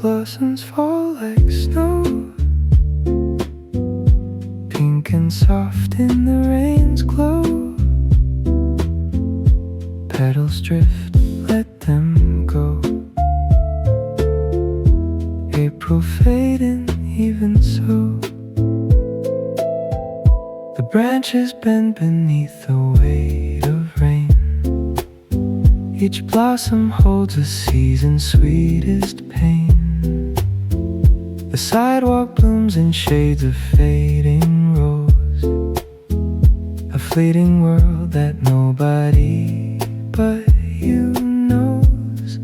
blossoms fall like snow, pink and soft in the rain's glow. Petals drift, let them go. April fading, even so. The branches bend beneath the weight of rain. Each blossom holds a season's sweetest pain. The sidewalk blooms in shades of fading rose, a fleeting world that nobody but you knows.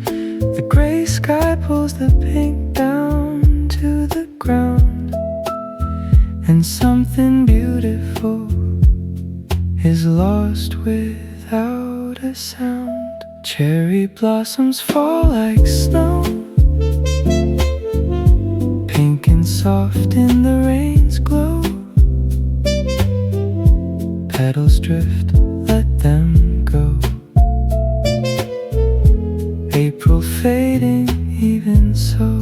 The gray sky pulls the pink down to the ground, and something beautiful is lost without a sound. Cherry blossoms fall like snow, pink and soft in the rain's glow. Petals drift, let them go. April fading, even so.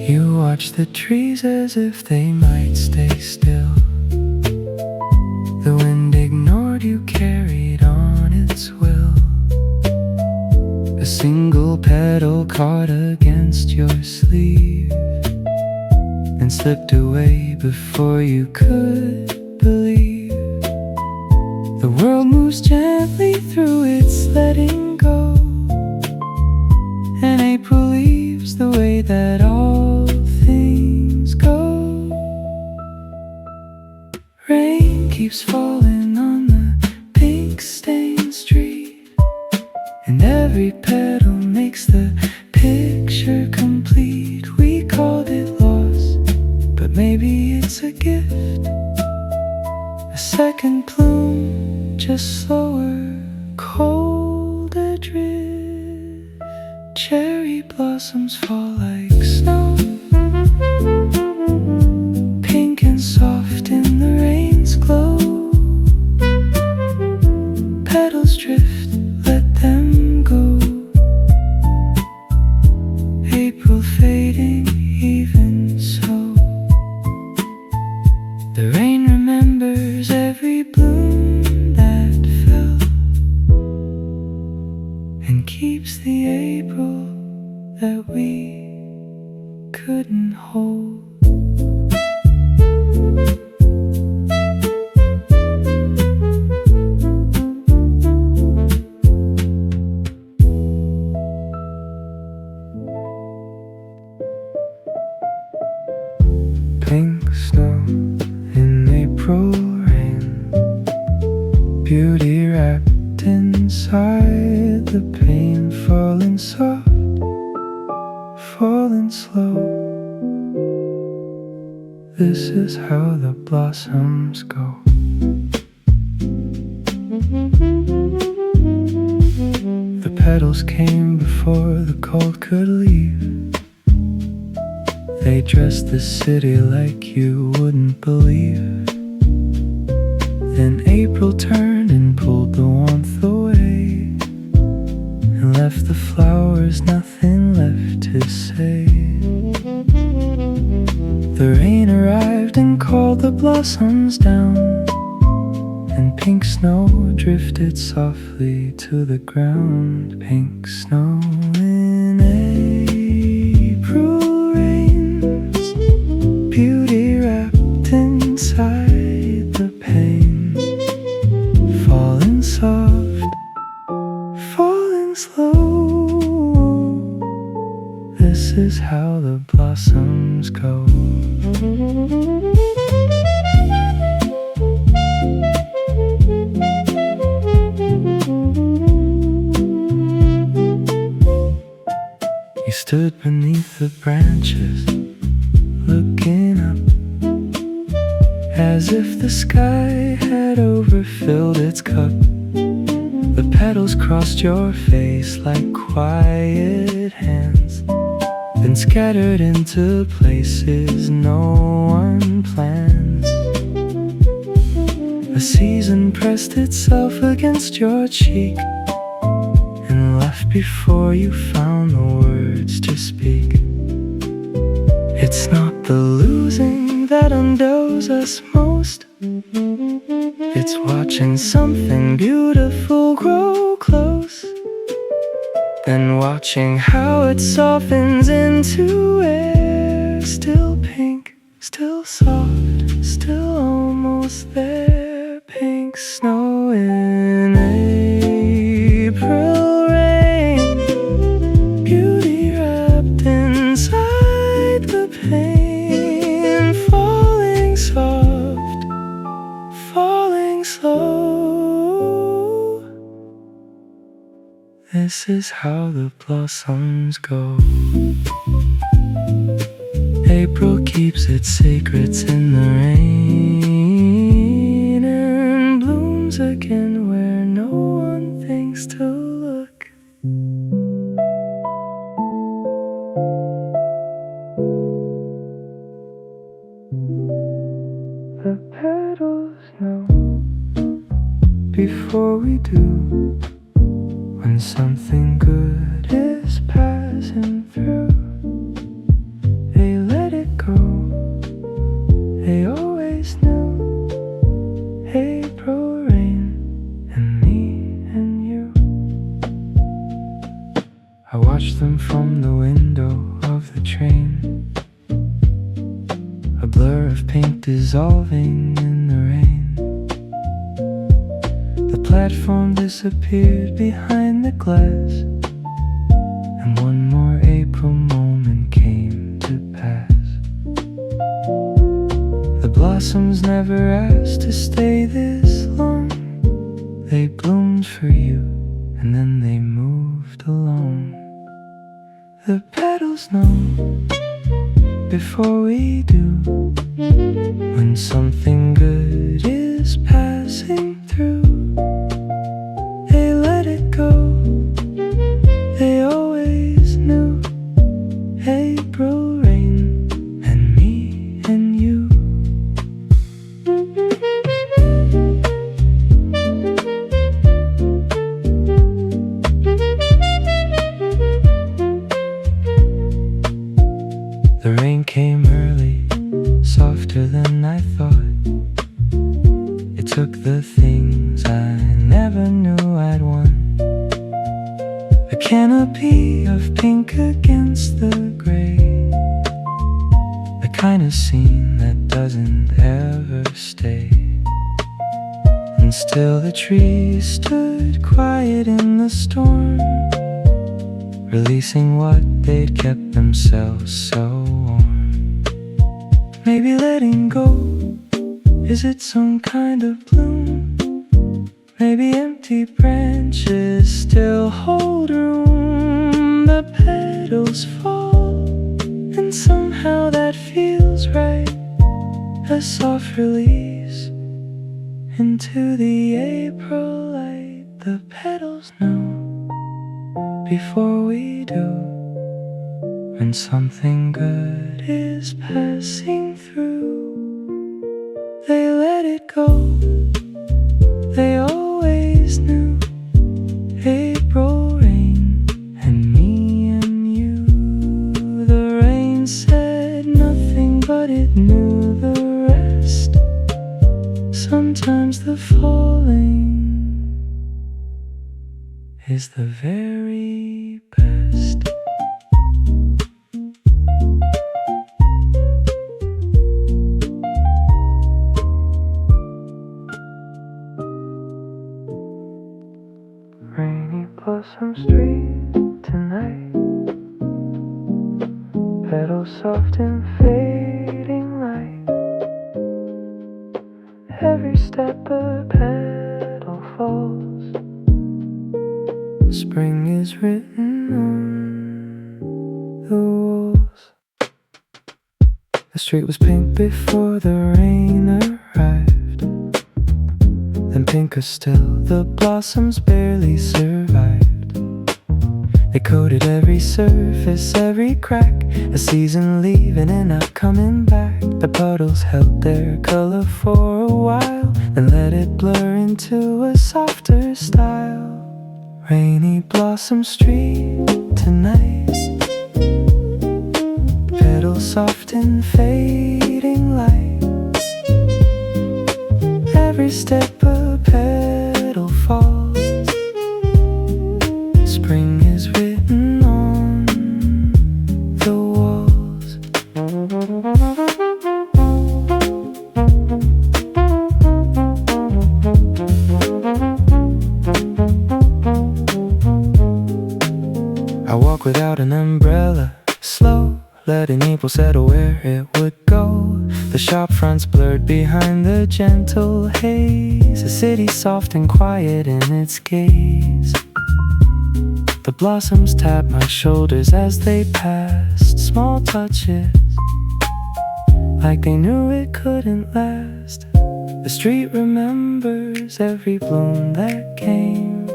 You watch the trees as if they might stay still. The wind ignored you, carried on its will. A single petal caught against your sleeve and slipped away before you could believe. The world moves gently through its letting go, and April leaves the way that all things go. Rain keeps falling on the pink stained street, and every petal makes the picture complete. We called it loss, but maybe it's a gift. A second bloom, just slower, cold adrift. Cherry blossoms fall like snow, pink and soft in the rain's glow. Petals drift, let them go. April fading, even so. The rain remembers every bloom that fell, and keeps the April that we couldn't hold. Pink snow in April rain, beauty wrapped inside the pain, falling soft, falling slow. This is how the blossoms go. The petals came before the cold could leave. They dressed the city like you wouldn't believe. Then April turned and pulled the warmth away, and left the flowers nothing left to say. The rain arrived and called the blossoms down, and pink snow drifted softly to the ground. Pink snow in April, beauty wrapped inside the pain, falling soft, falling slow. This is how the blossoms go. You stood beneath the branches, looking up, as if the sky had overfilled its cup. The petals crossed your face like quiet hands, then scattered into places no one plans. A season pressed itself against your cheek and left before you found the words to speak. It's not the losing that undoes us most, it's watching something beautiful grow close, then watching how it softens into air. Still pink, still soft, still almost there. Pink snow in April rain, beauty wrapped inside the pain, falling soft, falling slow. This is how the blossoms go. April keeps its secrets in the rain and blooms again where no one thinks to look. The petals know before we do when something good is passing through. They let it go, they always knew. April rain and me and you. I watched them from the window of the train, a blur of pink dissolving in the rain. The platform disappeared behind the glass, and one more April moment came to pass. The blossoms never asked to stay this long. They bloomed for you, and then they moved along. The petals know before we do when something good is passing through. They let it go, they always knew. April rain and me and you. The rain came early, softer than I thought. It took the things I never knew I'd want. A canopy of pink against the gray, the kind of scene that doesn't ever stay. And still the trees stood quiet in the storm, releasing what they'd kept themselves so warm. Maybe letting go, is it some kind of bloom? Maybe empty branches still hold room. The petals fall, and somehow that feels right. A soft release into the April light. The petals know before we do when something good is passing through. They let it go, they always knew. April rain and me and you. The rain said nothing, but it knew the rest. Sometimes the falling is the very best. Rainy Blossom Street tonight, petals soft in fading light. Every step a petal falls, spring is written on the walls. The street was pink before the rain arrived, then think, 'cause still the blossoms barely survived. They coated every surface, every crack, a season leaving and not coming back. The puddles held their color for a while, then let it blur into a softer style. Rainy blossom street tonight, petals soft in fading light. Every step a petal falls, spring is written on the walls. I walk without an umbrella, slow, letting April settle where it would go. The shop fronts blurred behind the gentle haze, a city soft and quiet in its gaze. The blossoms tapped my shoulders as they passed, small touches, like they knew it couldn't last. The street remembers every bloom that came.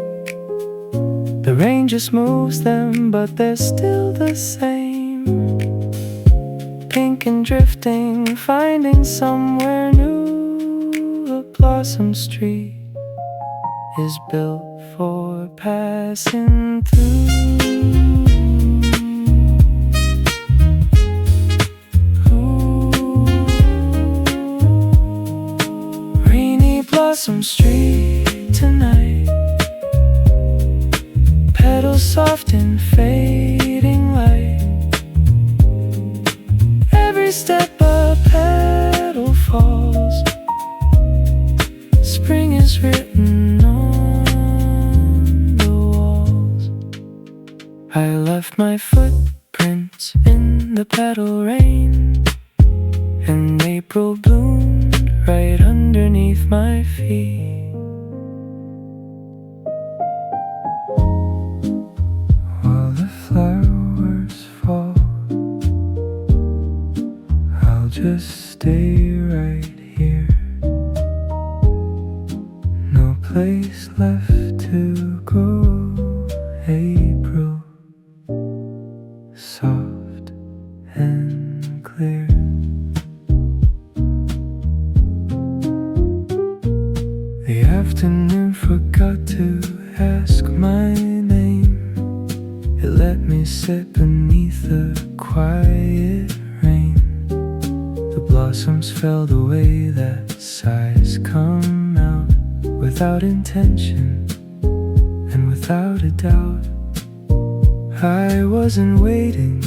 The rain just moves them, but they're still the same. Pink and drifting, finding somewhere new. A blossom street is built for passing through. Ooh. Rainy blossom street tonight, petals soft in fading light. Every step a petal falls, spring is written on the walls. I left my footprints in the petal rain, and April bloomed right underneath my feet. While the flowers fall, I'll just stay right here. No place left to go. April, soft and clear. The afternoon forgot to ask my name. It let me sit beneath the quiet rain. The blossoms fell the way that sighs come out, without intention and without a doubt. I wasn't waiting,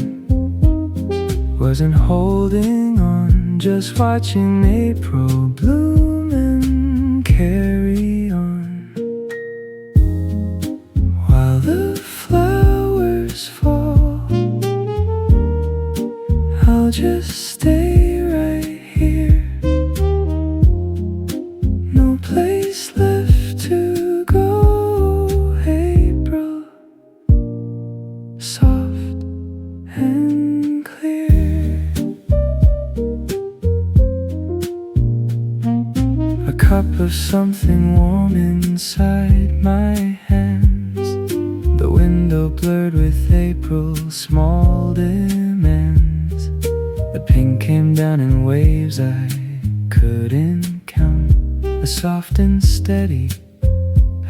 wasn't holding on, just watching April bloom and carry on. While the flowers fall, I'll just stay right here. No place left to go. April, soft and clear. A cup of something warm inside my hands. The window blurred with April's small demands. The pink came down in waves I couldn't count. A soft and steady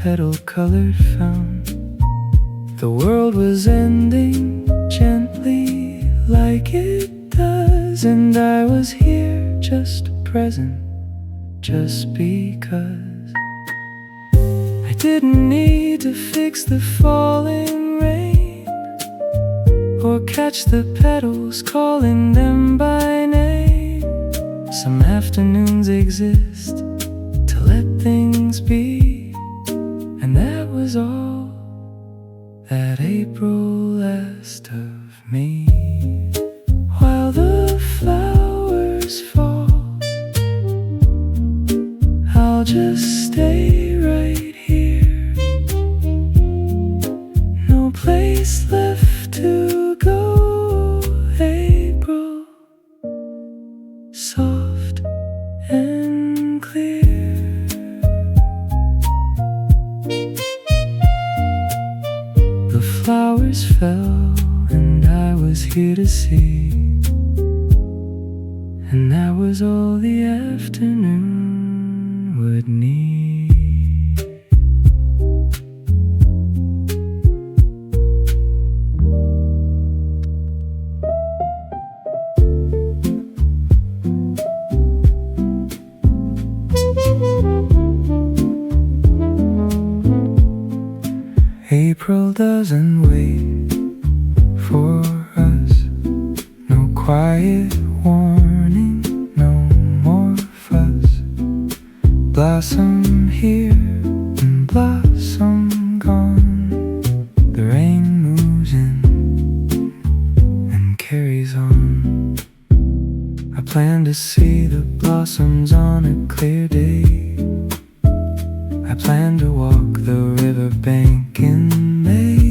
petal-colored fount. The world was ending gently like it does, and I was here just present, just because. I didn't need to fix the falling rain, or catch the petals calling them by name. Some afternoons exist to let things be, and that was all that April asked of me. While the flowers fall, I'll just stay right here. No place left to go. April, soft and clear. was here to see. And that was all the afternoon would need. April doesn't wait for us. No quiet warning, no more fuss. Blossom here and blossom gone. The rain moves in and carries on. I plan to see the blossoms on a clear day. I plan to walk the riverbank in May.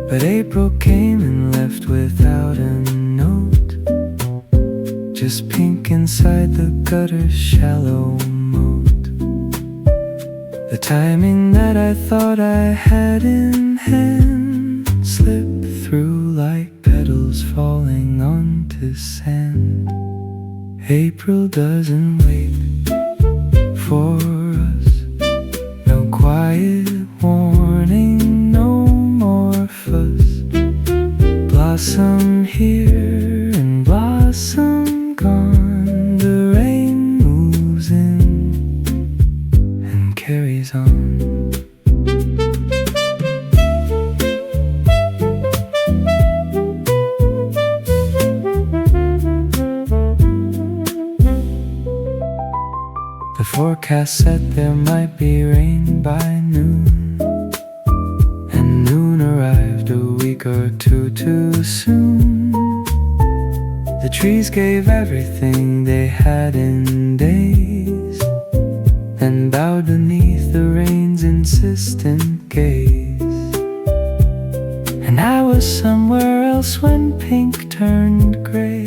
But April came and left without a note. Just pink inside the gutter's shallow moat. The timing that I thought I had in hand slipped through like petals falling onto sand. April doesn't wait for quiet warning, no more fuss. Blossom here and blossom gone. The rain moves in and carries on. The forecast said there might be rain by noon, and noon arrived a week or two too soon. The trees gave everything they had in days, then bowed beneath the rain's insistent gaze. And I was somewhere else when pink turned gray,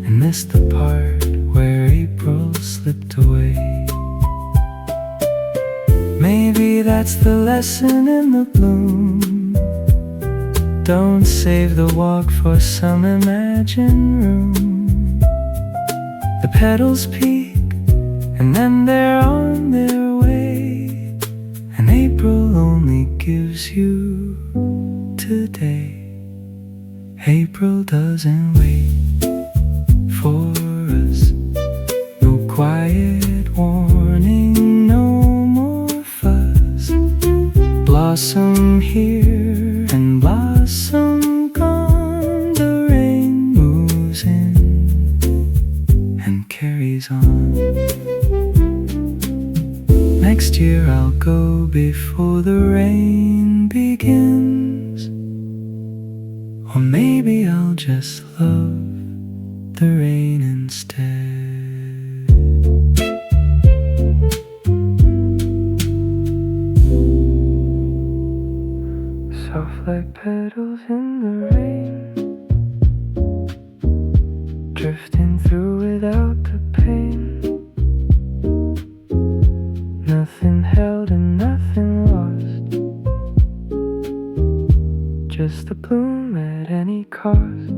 and missed the part where April slipped away. Maybe that's the lesson in the bloom. Don't save the walk for some imagined room. The petals peak and then they're on their way, and April only gives you today. April doesn't wait for us. No quiet warning, no more fuss. Blossom here and blossom gone. The rain moves in and carries on. Next year I'll go before the rain begins, or maybe I'll just love the rain instead. Soft like petals in the rain, drifting through without the pain. Nothing held and nothing lost, just the bloom at any cost.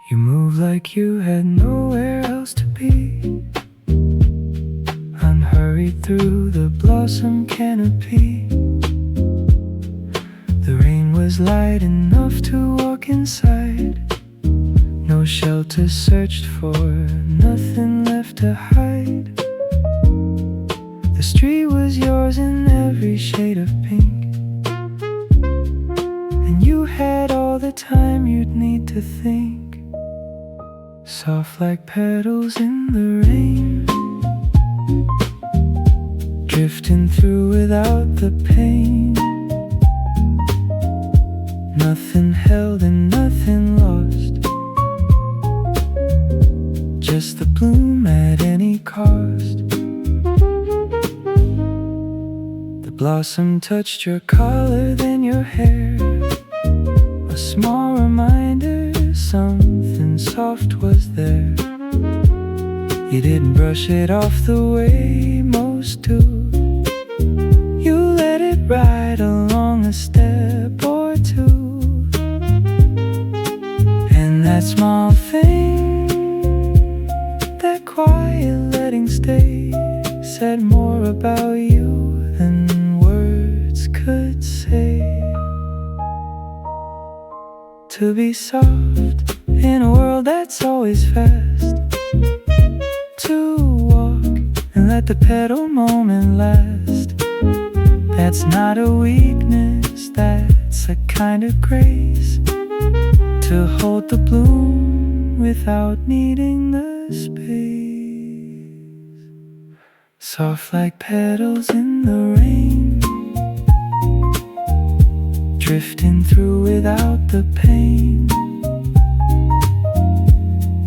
You move like you had nowhere else to be, unhurried through the blossom canopy. The rain was light enough to walk inside. No shelter searched for, nothing left to hide. The street was yours in every shade of pink, and you had all the time you'd need to think. Soft like petals in the rain, drifting through without the pain. Nothing held and nothing lost, just the bloom at any cost. The blossom touched your collar, then your hair, a small reminder something soft was there. You didn't brush it off the way most do. You let it ride along a step or two. And that small thing, that quiet letting stay, said more about you than words could say. To be soft in a world that's always fast, to walk and let the petal moment last. That's not a weakness, that's a kind of grace. To hold the bloom without needing the space. Soft like petals in the rain, drifting through without the pain.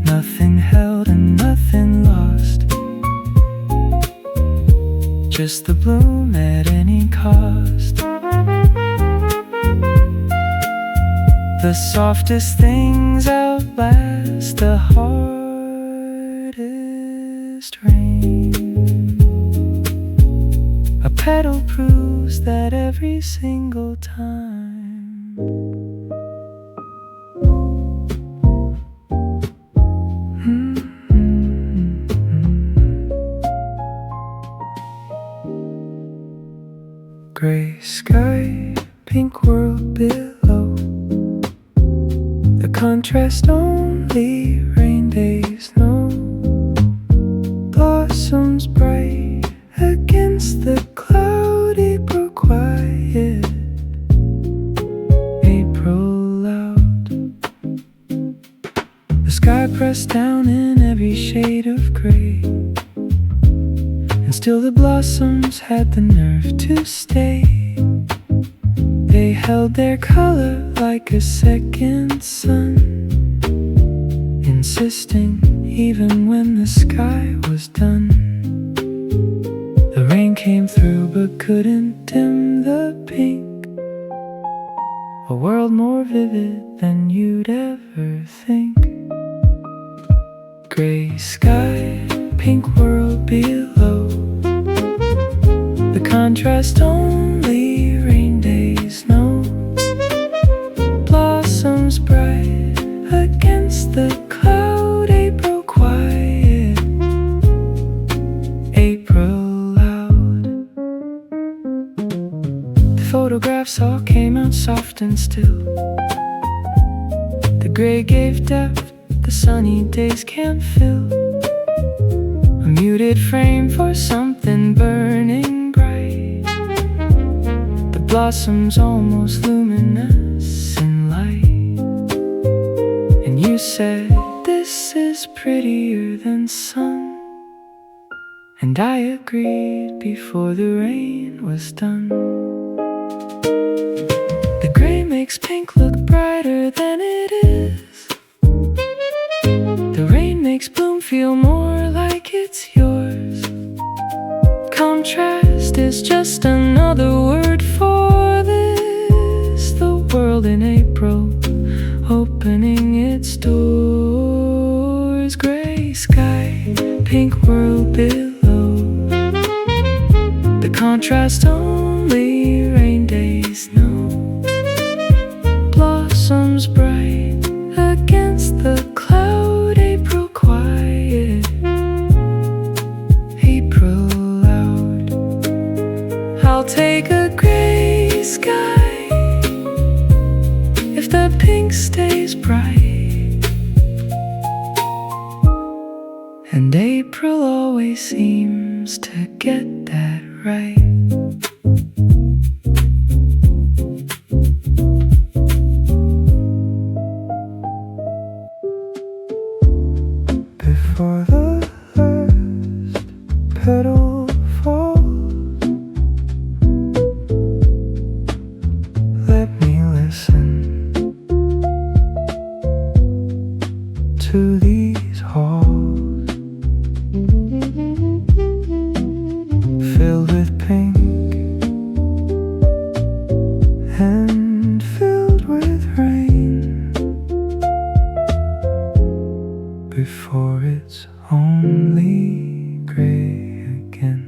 Nothing held and nothing lost, just the bloom at any cost. The softest things outlast the hardest rain. A petal proves that every single time. Gray sky, pink world below. The contrast only rain days know. Blossoms bright against the cloud, April quiet, April loud. The sky pressed down in every shade of gray, and still the blossoms had the nerve to stay. They held their color like a second sun, insisting even when the sky was done. The rain came through but couldn't dim the pink. A world more vivid than you'd ever think. Gray sky, pink world below. The contrast only rain days know. Blossoms bright against the cloud, April quiet, April loud. The photographs all came out soft and still. The gray gave depth the sunny days can't fill. A muted frame for something burning bright. The blossoms almost luminous in light. And you said, this is prettier than sun. And I agreed before the rain was done. The gray makes pink look brighter than it is. The rain makes bloom feel more like it's yours. Contrast is just another word for this. The world in April, opening its doors. Gray sky, pink world below. The contrast only rain days know. Blossoms bright against the cloud, April quiet, April loud. I'll take a gray sky if the pink stays bright. And April always seems to get that right. Before the last petal falls, let me listen to these halls, filled with pink and filled with rain. Before it's only gray again.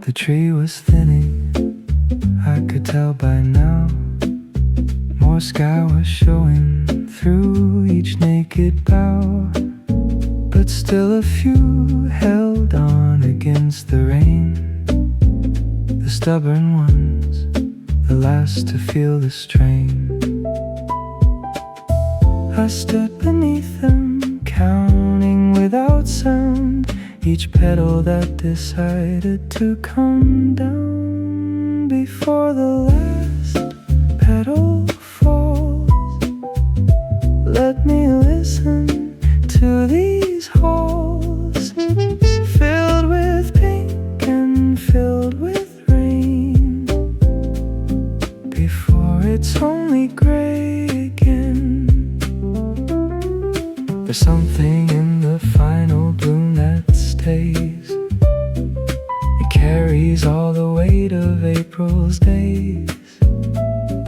The tree was thinning, I could tell tell by now, more sky was showing through each naked bough. But still a few held on against the rain, the stubborn ones, the last to feel the strain. I stood beneath them, counting without sound each petal that decided to come down. Before the last petal falls, let me listen to these halls, filled with pink and filled with rain, before it's only gray again. There's something in the final bloom that stays. It carries all the weight of April's days.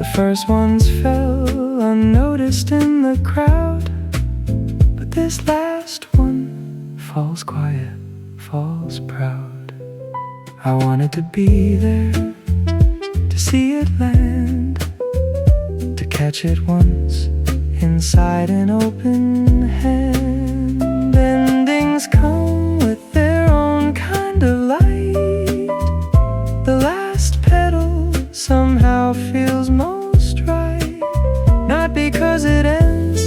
The first ones fell unnoticed in the crowd, but this last one falls quiet, falls proud. I wanted to be there, to see it land, to catch it once inside an open hand. Endings come with their own kind of light. The last petal somehow feels most right, not because it ends,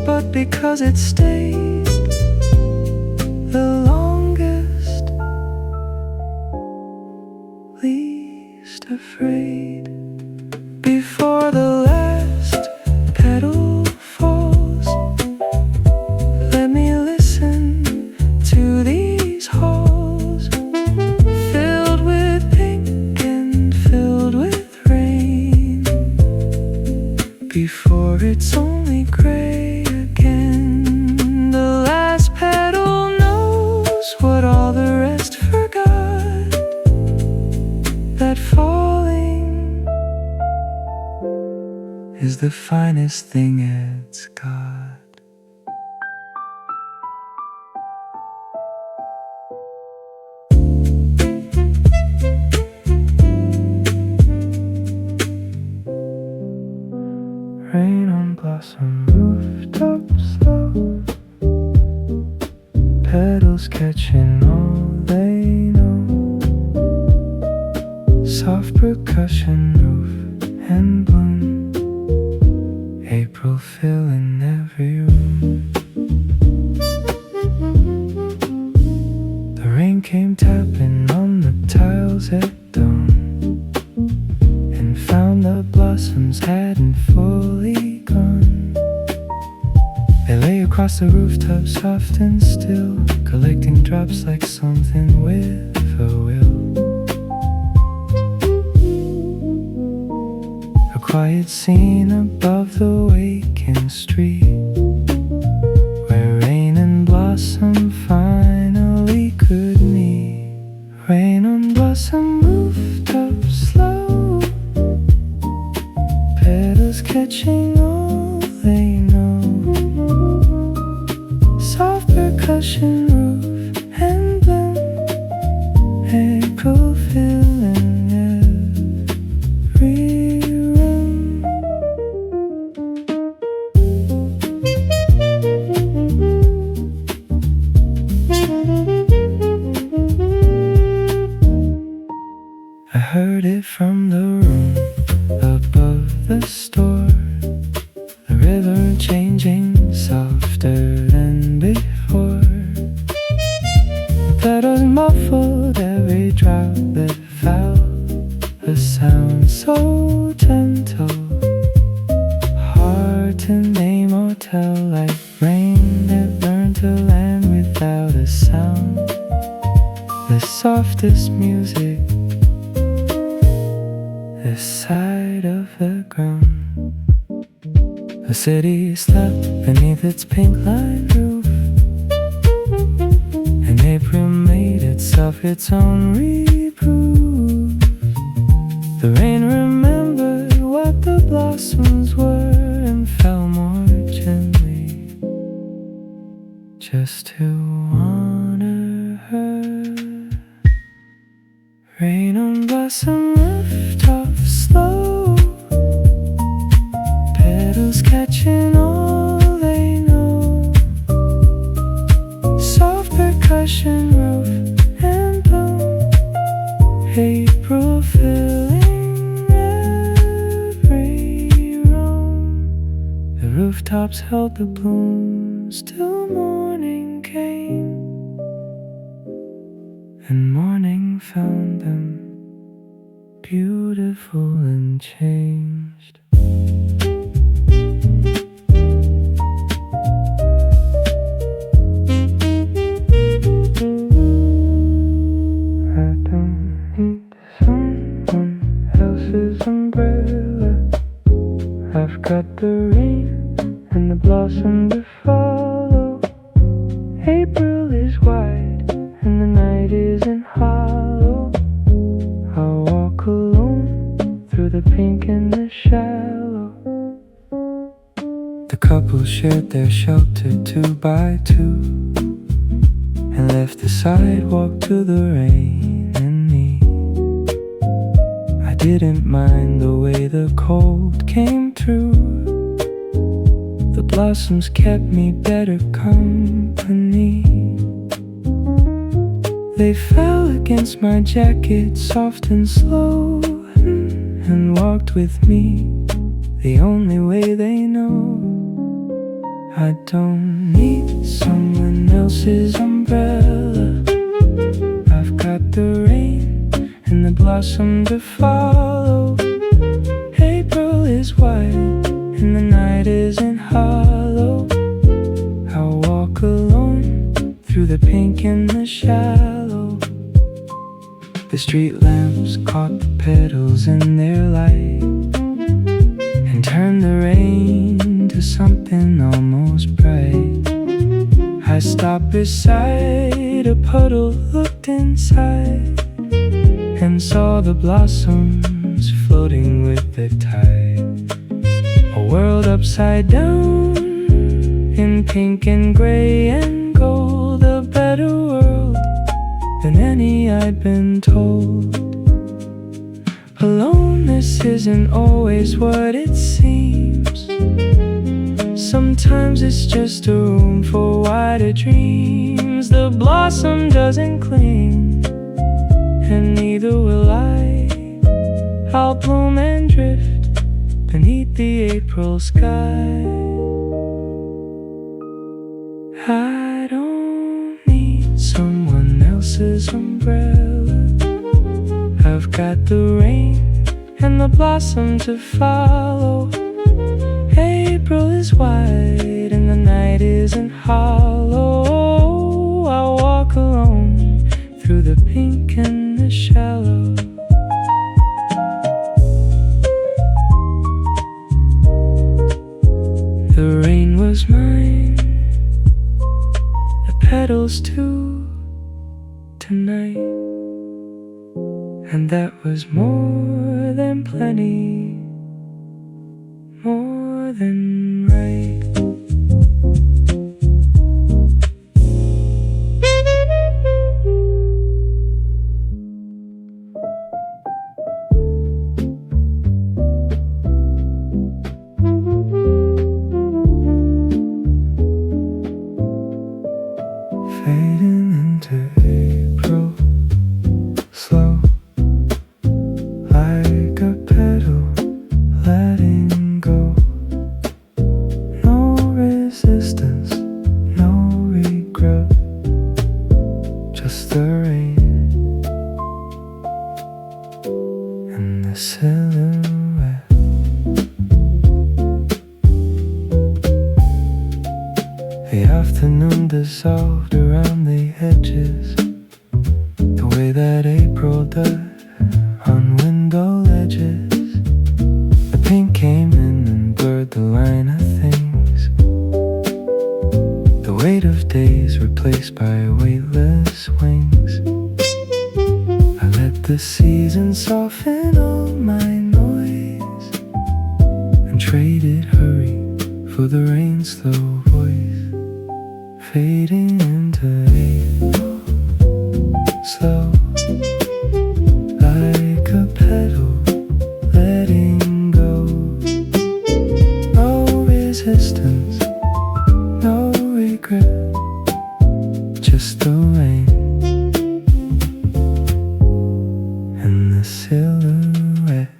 but because it stayed the longest, least afraid. Before the last petal falls, let me listen to these halls, filled with pink and filled with rain, before it's only gray again. The last petal knows what all the rest forgot, that falling is the finest thing it's got. Rain on blossom rooftops low, petals catching all they know, soft percussion, roof and bloom, April filling every room. The rain came tapping on the tiles at dawn, and found the blossoms hadn't fully gone. They lay across the rooftop, soft and still, collecting drops like something with a will. A quiet scene above the waking street, where rain and blossom finally could meet. Rain on blossom rooftops low, petals catching all they know, soft percussion, roof and bloom, April filling every room. I heard it from the room above the store, the river changing softer than before. The petals muffled every drop that fell, a sound so gentle, hard to name or tell, like rain that learned to land without a sound. The softest music this side of the ground. The city slept beneath its pink-lined roof, and April made itself its own reproof. The rain remembered what the blossoms were and fell more gently, just to honor her. Rain on blossom rooftops rooftops held the blooms till morning came, and morning found them beautiful and changed. I don't need someone else's umbrella. I've got the rain and the blossom to follow. April is wide and the night isn't hollow. I'll walk alone through the pink and the shallow. The couple shared their shelter 2 by 2 and left the sidewalk to the rain and me. I didn't mind the way the cold came through. The blossoms kept me better company. They fell against my jacket soft and slow, and walked with me the only way they know. I don't need someone else's umbrella. I've got the rain and the blossom to follow. April is white and the night isn't hollow. I'll walk alone through the pink and the shallow. The street lamps caught the petals in their light and turned the rain to something almost bright. I stopped beside a puddle, looked inside, and saw the blossoms floating with the tide. A world upside down in pink and gray and gold. A better world than any I'd been told. Aloneness isn't always what it seems. Sometimes it's just a room for wider dreams. The blossom doesn't cling, and neither will I. I'll bloom and drift beneath the April sky. I don't need someone else's umbrella. I've got the rain and the blossom to follow. April is white and the night isn't hollow. I'll walk alone through the pink and the shallow. The rain was mine, the petals too, tonight. And that was more than plenty, more than right. Fading into April, slow, like a petal letting go. No resistance, no regret, just the rain and the silhouette. The afternoon dissolved around the edges, the way that April does on window ledges. The pink came in and blurred the line of things, the weight of days replaced by weightless wings. I let the season soften all my noise and traded hurry for the rain's slow voice. Fading into April, slow, like a petal letting go. No resistance, no regret, just the rain and the silhouette.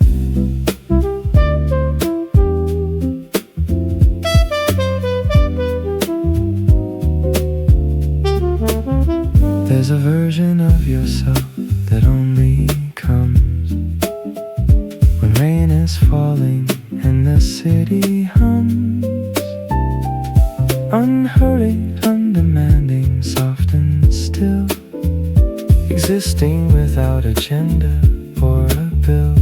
falling and the city hums, unhurried, undemanding, soft and still, existing without agenda or a bill.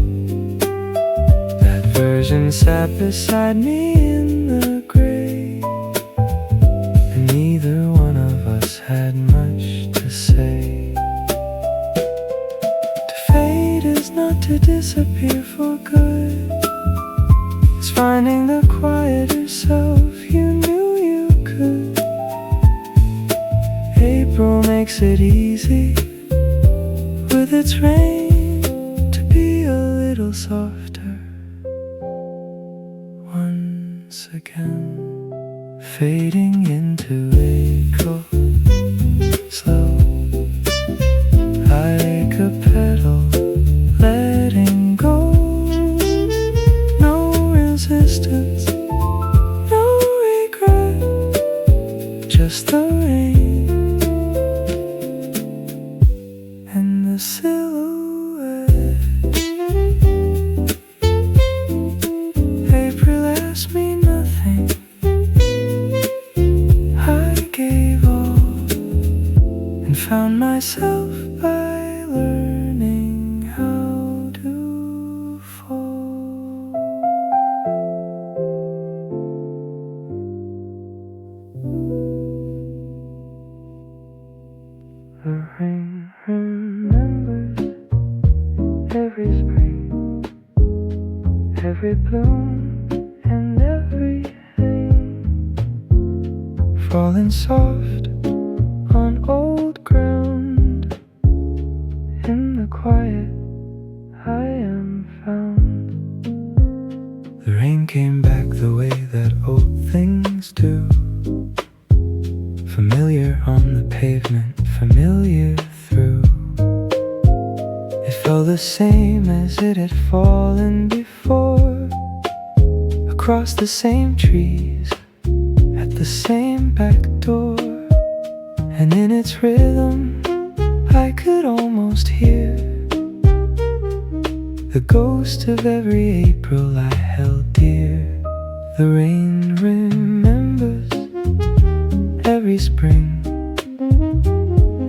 That version sat beside me in the gray, and neither one of us had much to say. To fade is not to disappear for good, it's finding the quieter self you knew you could. April makes it easy with its rain to be a little softer once again, fading into April, slow like a petal letting go. No resistance, no regret, just the rain and the silhouette. April asked me nothing, I gave all, and found myself by learning how to fall. The rain remembers every spring, every bloom and everything, falling soft on old ground. In the quiet I am found. The rain came back the way that old things do, familiar on the pavement, familiar through. It felt the same as it had fallen before, across the same trees, at the same back door. And in its rhythm I could almost hear the ghost of every April I held dear. The rain remembers every spring,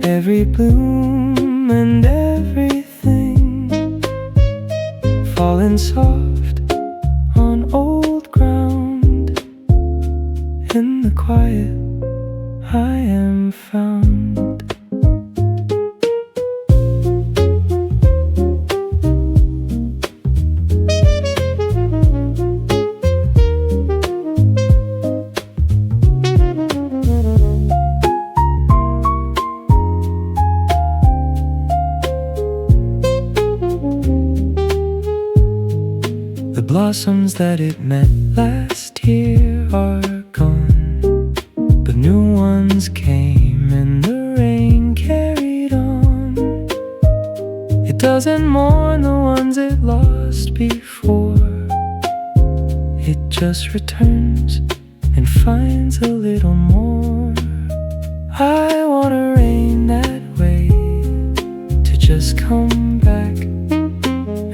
every bloom and everything, falling soft on old ground. In the quiet I am found. The blossoms that it met last year are gone, but new ones came and the rain carried on. It doesn't mourn the ones it lost before, it just returns and finds a little more. I want a rain that way to just come back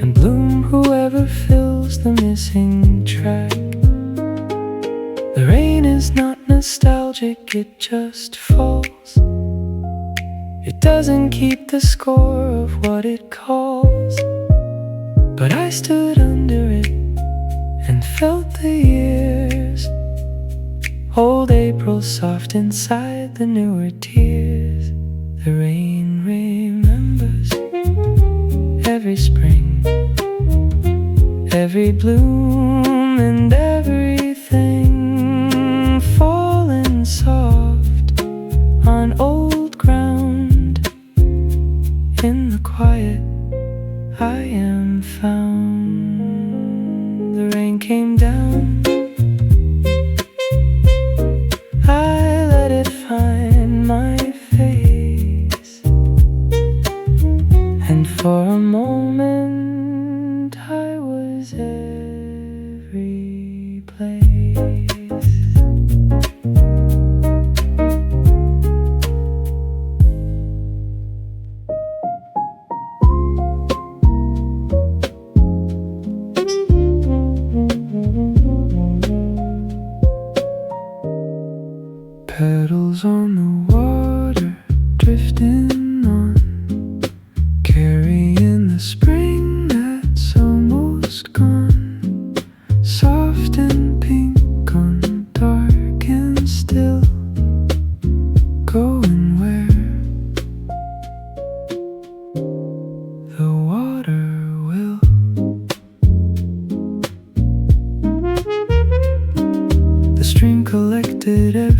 and bloom whoever fills the missing track. The rain is not nostalgic, it just falls. It doesn't keep the score of what it calls. But I stood under it and felt the years, old April soft inside the newer tears. The rain remembers every spring, every bloom and everything, falling soft on old ground. In the quiet I am found. The rain came down, I let it find my face, and for a moment I was every place.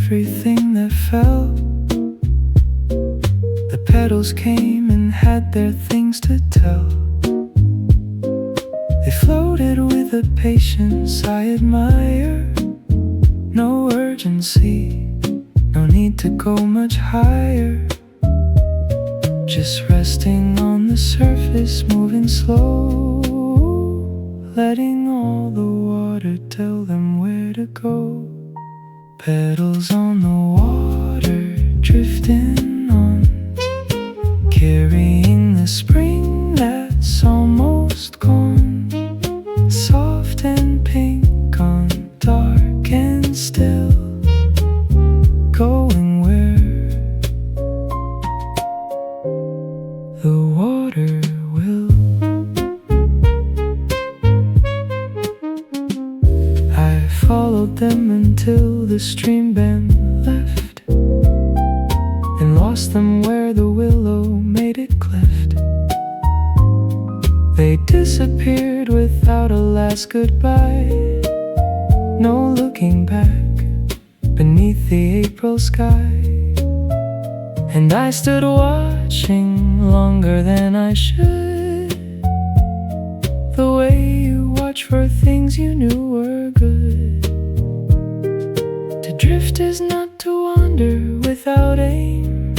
everything that fell. The petals came and had their things to tell. They floated with a patience I admire. No urgency, no need to go much higher. Just resting on the surface, moving slow, letting all the water tell them where to go. Petals on the water, drifting on, carrying the spring that's almost gone. Soft and pink on dark and still, going where the water will. I followed them until the stream bend left, and lost them where the willow made it cleft. They disappeared without a last goodbye. No looking back beneath the April sky. And I stood watching longer than I should, the way you watch for things you knew were good. To drift is not to wander without aim.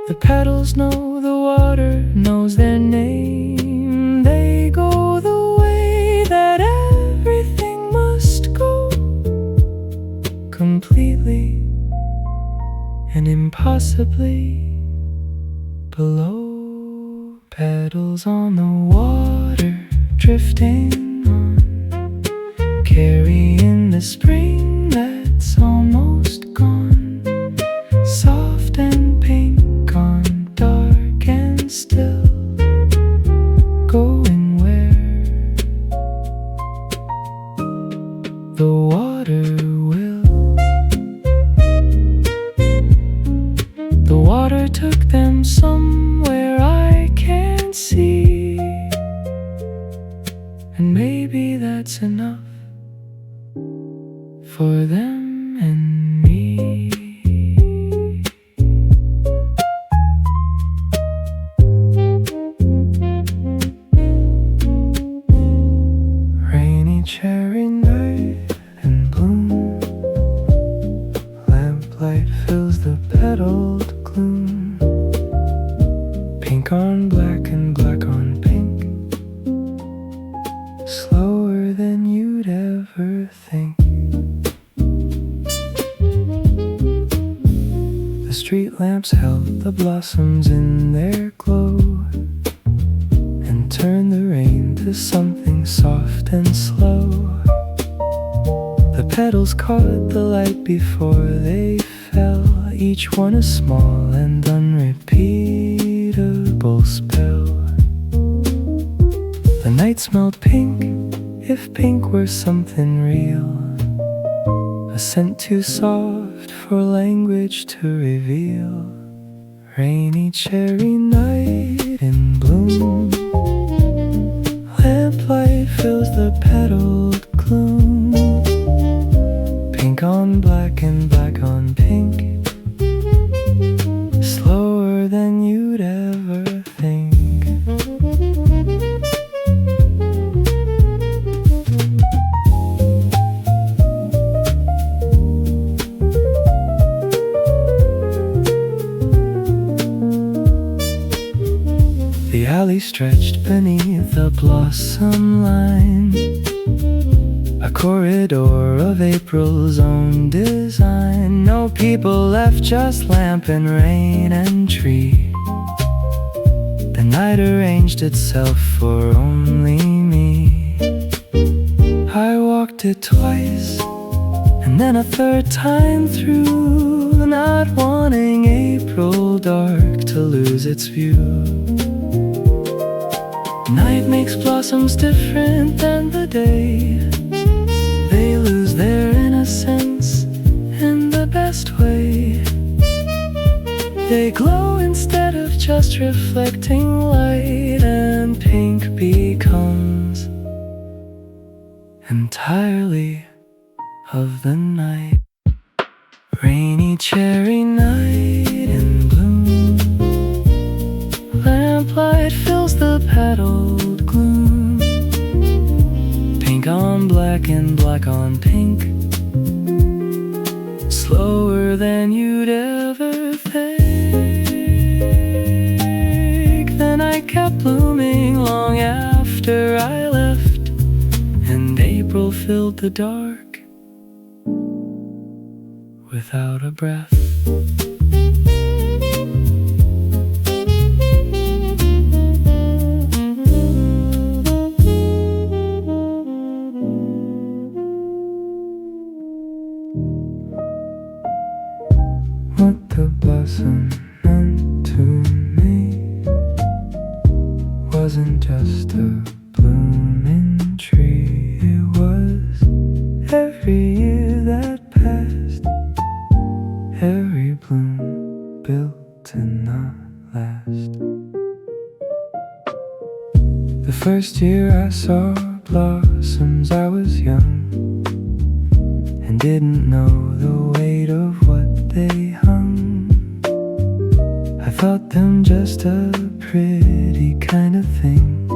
The petals know, the water knows their name. They go the way that everything must go, completely and impossibly below. Petals on the water, drifting on, carrying the spring that's almost gone. Soft and pink on dark and still, going where the water will. The water took them somewhere I can't see, and maybe that's enough for them and me. Rainy cherry night in bloom, lamplight fills the petaled gloom. Pink on black and black on pink, slower than you'd ever think. The street lamps held the blossoms in their glow, and turned the rain to something soft and slow. The petals caught the light before they fell, each one a small and unrepeatable spell. The night smelled pink, if pink were something real, a scent too soft for language to reveal. Rainy cherry night in bloom, lamplight fills the petaled gloom. Pink on black and black on pink, slower than you'd ever think. The alley stretched beneath the blossom line, a corridor of April's own design. No people left, just lamp and rain and tree. The night arranged itself for only me. I walked it twice, and then a third time through, not wanting April dark to lose its view. Night makes blossoms different than the day. They lose their innocence in the best way. They glow instead of just reflecting light, and pink becomes entirely of the night. Rainy cherry night in bloom, lamplight fills the petaled gloom. Pink on black and black on pink, slower than you'd ever think. Then I kept blooming long after I left, and April filled the dark without a breath. What the blossom meant to me wasn't just a blooming tree. It was every year that passed, every bloom built to not last. The first year I saw blossoms, I was young and didn't know the weight of what they hung. I thought them just a pretty kind of thing,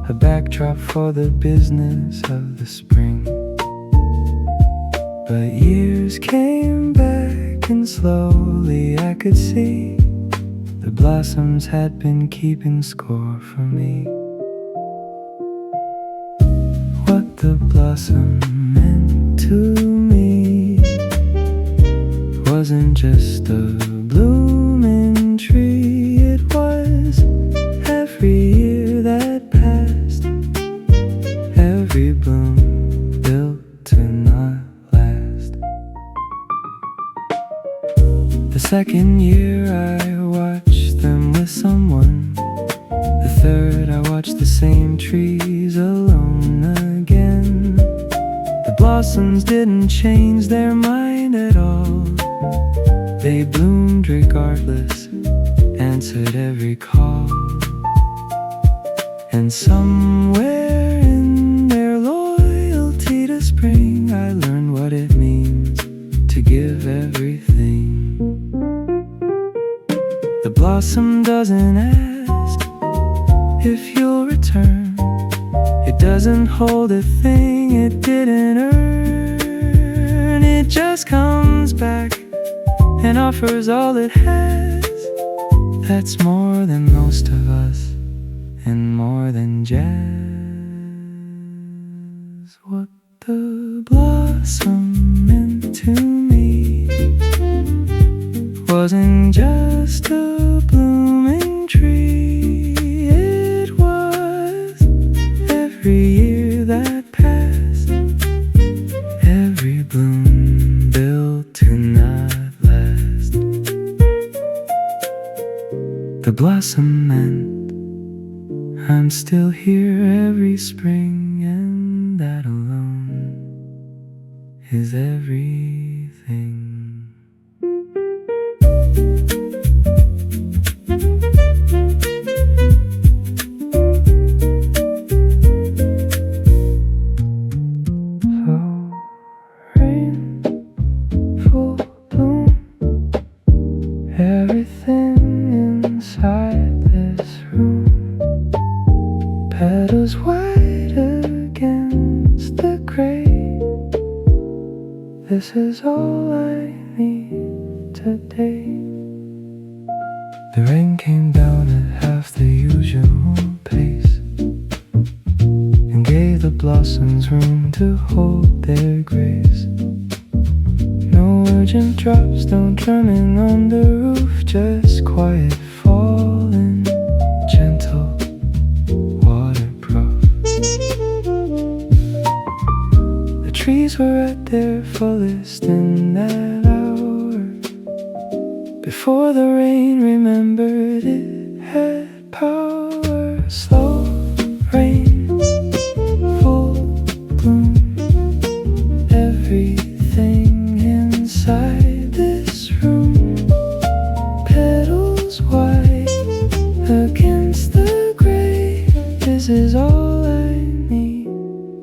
a backdrop for the business of the spring. But years came back and slowly I could see the blossoms had been keeping score for me. What the blossom meant to me wasn't just a blooming tree. It was every year that passed, every bloom built to not last. The second year I watched them with someone. The third I watched the same trees alone again. The blossoms didn't change their mind at all. They bloomed regardless, answered every call. And somewhere in their loyalty to spring, I learned what it means to give everything. The blossom doesn't ask if you'll return. It doesn't hold a thing it didn't earn. It just comes back and offers all it has. That's more than most of us, and more than jazz. What the blossom meant to me wasn't just a blooming tree. It was every year that passed, every bloom built to not last. The blossom meant I'm still here every spring, and that alone is everything. Everything inside this room, petals white against the gray. This is all I need today. The rain came down at half the usual pace and gave the blossoms room to hold their grace. No urgent drops, don't drumming on the roof, just quiet falling, gentle, waterproof. The trees were at their fullest in that hour, before the rain remembered it had power. Slow rain, full bloom, everything inside this room, petals white against the gray. This is all I need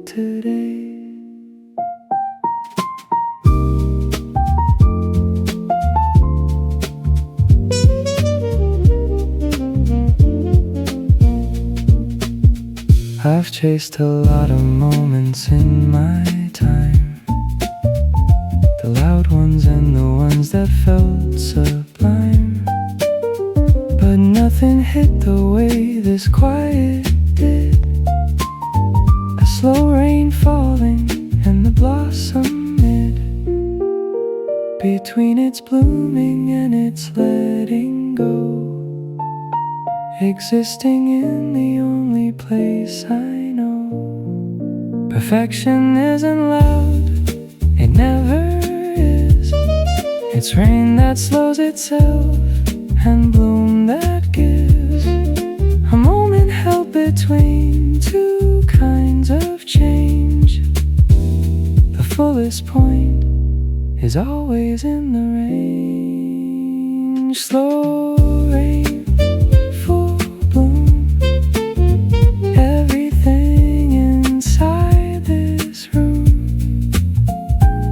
today. chased a lot of moments in my time, the loud ones and the ones that felt sublime, but nothing hit the way this quiet did. A slow rain falling and the blossom hid between its blooming and its letting go, existing in the only place I know. Perfection isn't loud, it never is. It's rain that slows itself and bloom that gives a moment held between two kinds of change. The fullest point is always in the range. Slow rain, full bloom, everything inside this room.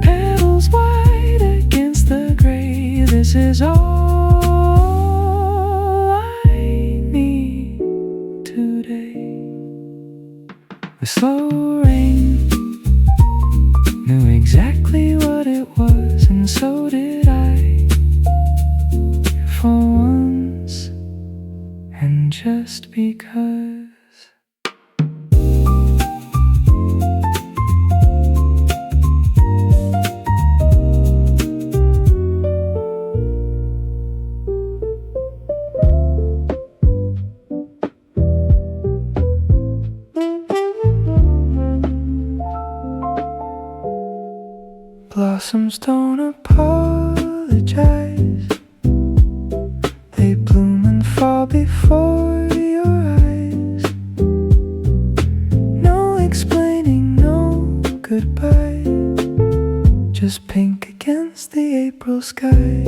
Petals white against the gray, this is all I need today. The slow rain knew exactly what it was, and so did I, for once, and just because. Blossoms don't apologize, they bloom and fall before your eyes. No explaining, no goodbye, just pink against the April sky.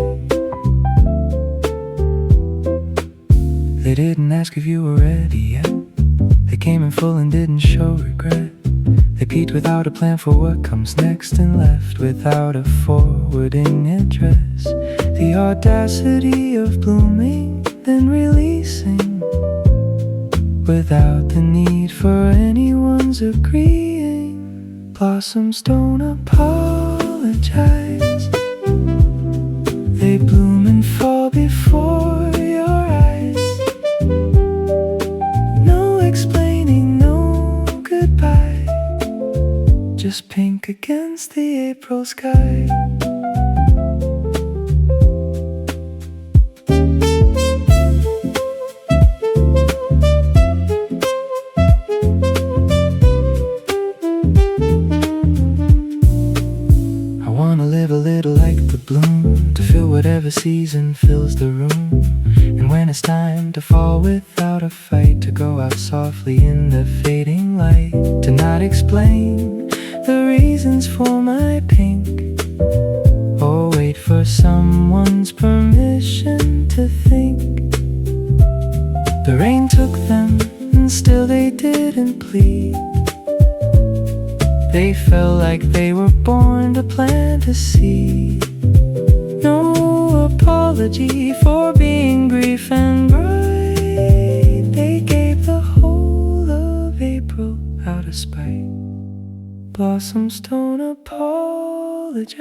They didn't ask if you were ready yet, they came in full and didn't show regret. They peeked without a plan for what comes next and left without a forwarding address. The audacity of blooming, then releasing, without the need for anyone's agreeing. Blossoms don't apologize, they bloom and fall before your eyes. No explaining, no goodbye, just pink against the April sky. I wanna live a little like the bloom, to feel whatever season fills the room. And when it's time to fall without a fight, to go out softly in the fading light, to not explain the reasons for my pink, or wait for someone's permission to think. The rain took them, and still they didn't plead. They felt like they were born to plant a seed. No apology for being brief and bright, they gave the whole of April out of spite. Blossoms don't apologize,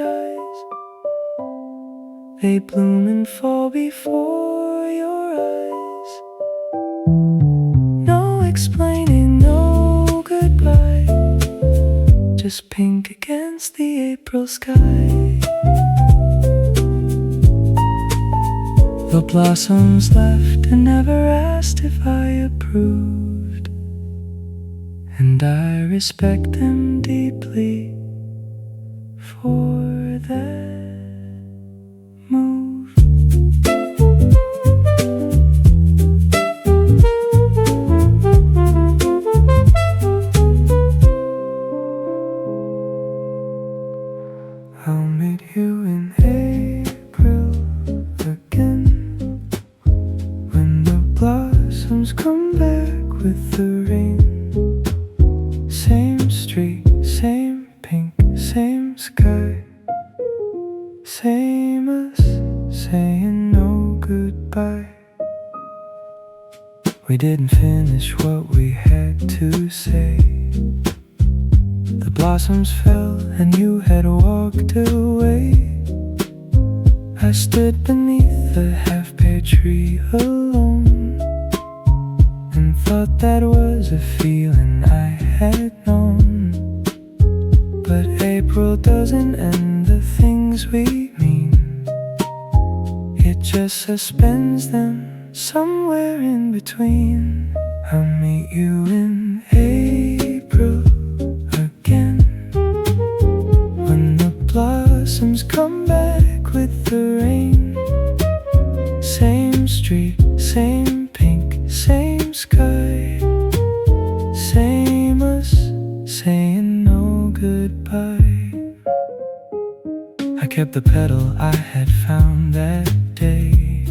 they bloom and fall before your eyes. No explaining, no goodbye, just pink against the April sky. The blossoms left and never asked if I approved, and I respect them deeply for that move. I'll meet you in April again, when the blossoms come back with the rain. Same street, same pink, same sky, same us saying no goodbye. We didn't finish what we had to say, blossoms fell and you had walked away. I stood beneath the half-pear tree alone and thought that was a feeling I had known. But April doesn't end the things we mean, it just suspends them somewhere in between. I'll meet you in April again, when the blossoms come back with the rain. Same street, same pink, same sky, same us saying no goodbye. I kept the petal I had found that day,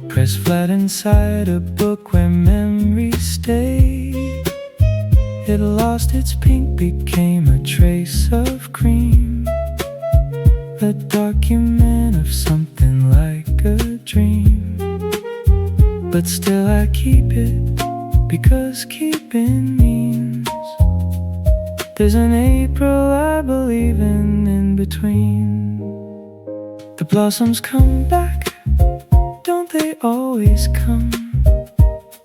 pressed flat inside a book where memories stay. It lost its pink, became a trace of cream, a document of something like a dream. But still I keep it, because keeping means there's an April I believe in between. The blossoms come back, don't they always come?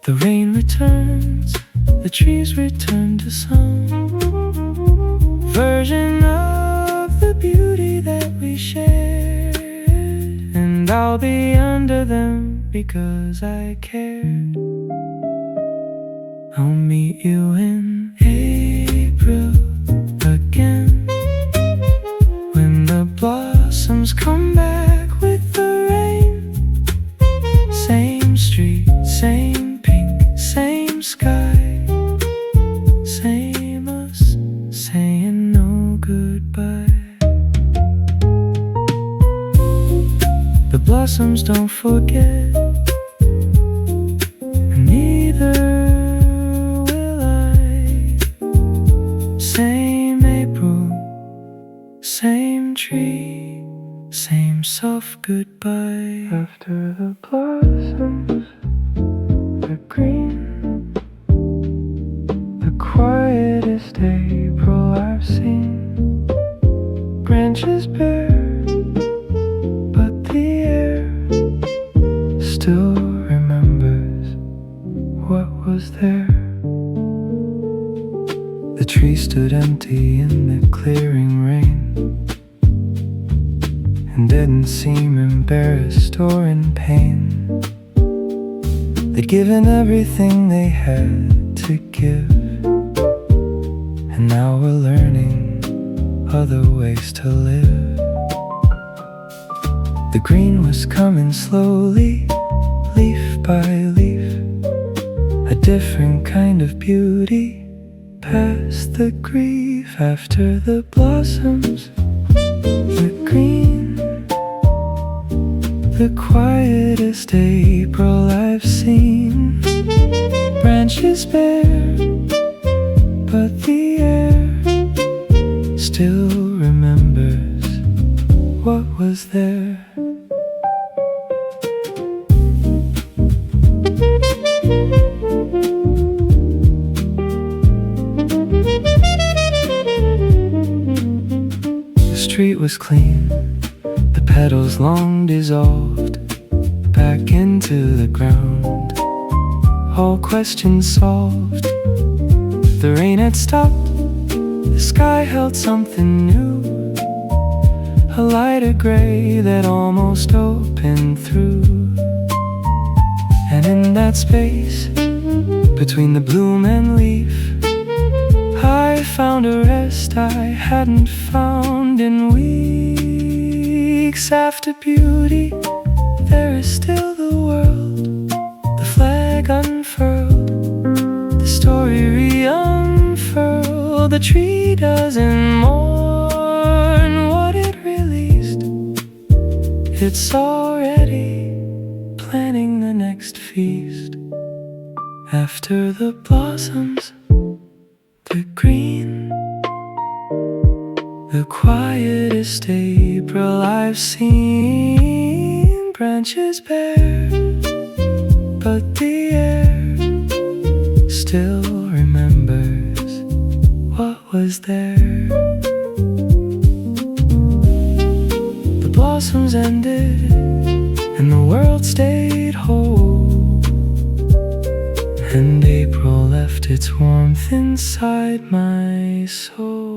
The rain returns, the trees return to some version of the beauty that we shared. And I'll be under them because I cared. I'll meet you in April again, when the blossoms come back with the rain. Same street, same pink, same sky, same us saying no goodbye. The blossoms don't forget, and neither will I. Same April, same tree, same soft goodbye. After the blossoms, the green, the quietest April I've seen. Branches bare, but the air still remembers what was there. The tree stood empty in the clearing rain, and didn't seem embarrassed or in pain. They'd given everything they had to give, and now we're learning other ways to live. The green was coming slowly, leaf by leaf, a different kind of beauty. Past the grief, after the blossoms, the green, the quietest April I've seen. Branches bare, but the air still remembers what was there. The street was clean, the petals long dissolved back into the ground, all questions solved. The rain had stopped, the sky held something new, a lighter gray that almost opened through. And in that space, between the bloom and leaf, I found a rest I hadn't found in weeks. After beauty, there is still the world, the flag unfurled, the story re-unfurled. The tree doesn't mourn what it released, it's already planning the next feast. After the blossoms, the green, the quietest April I've seen. Branches bare, but the air still remembers what was there. The blossoms ended and the world stayed whole, and April left its warmth inside my soul.